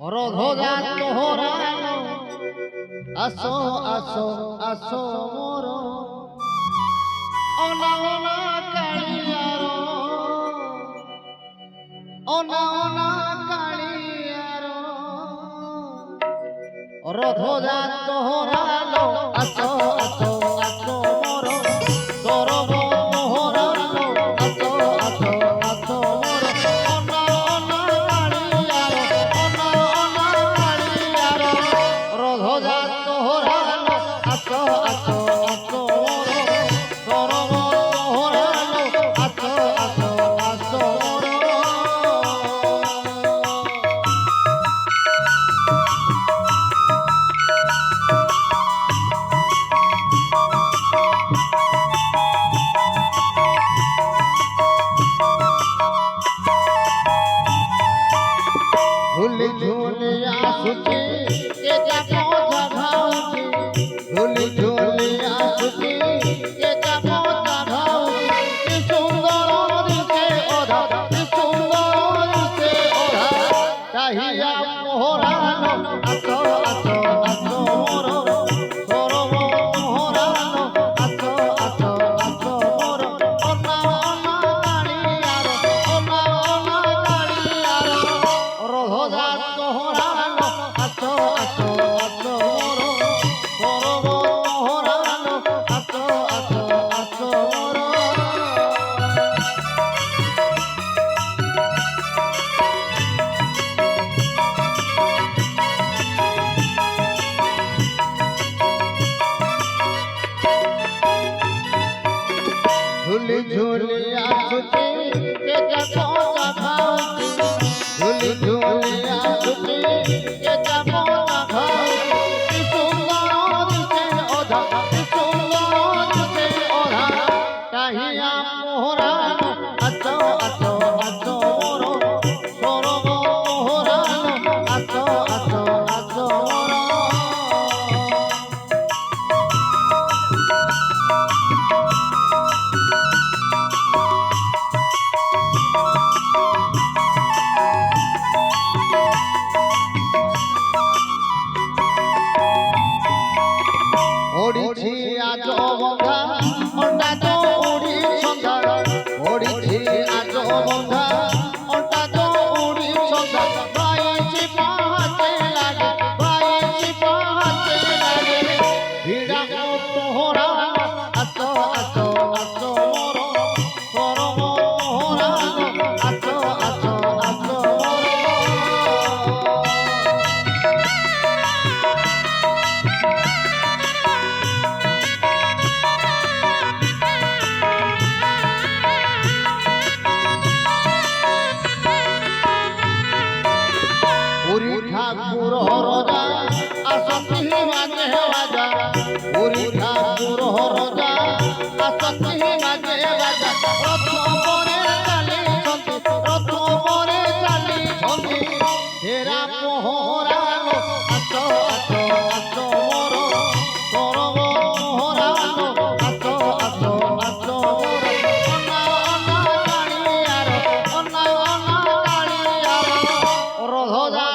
রোধজাত তোহরানো আসো আসো আসো মোর অনা অনা কালিয়ার অনা অনা কালিয়ার রোধজাত তোহরানো আসো আসো আসো মোর সরব মোহরানো আসো আসো আসো মোর অনা অনা কালিয়ার অনা অনা কালিয়ার রোধজাত তোহরানো আসো আসো আসো মোর সরব মোহরানো আসো আসো আসো মোর झूली झूली आसुची के जाको जगाऊची झूली झूली आसुची के जाको जगाऊची कि सुंदर दिसे ओधा कि सुंदर दिसे ओधा चाहिया मोहरानो आसो आसो आसो मोर सरब मोहरानो आसो आसो आसो मोर ओना ओना कालियार ओना ओना कालियार রোধজাত তোহরানো আসো আসো আসো মোর সরব মোহরানো আসো আসো আসো মোর झूली झूली आसुची के जाको जगाऊची झूली झूली आसुची के जाको जगाऊची कि सुंदर दिसे ओधा कि सुंदर दिसे ओधा चाहिया मोहरानो आसो आसो आसो मोर सरब मोहरानो आसो आसो आसो मोर ওড়িছি আজ বন্ধা অন্টা তো উড়ি সন্ধ্যা ওড়িছি আজ বন্ধা অন্টা তো উড়ি সন্ধ্যা বাইছি পাহাতে লাগে বাইছি পাহাতে লাগে ভিড়া তোহরানো আসো আসো আসো মোর সরব মোহরানো আসো আসো আসো মোর পুরী ঠাকুর রজা আসতি মাঝে বাজা পুরী ঠাকুর রজা আসতি মাঝে বাজা রথ পরে চালি ছন্দি রথ পরে চালি ছন্দি হেরা মোহরানো আসো আসো আসো মোর সরব মোহরানো আসো আসো আসো মোর অনা অনা কালিয়ার অনা অনা কালিয়ার রোধজাত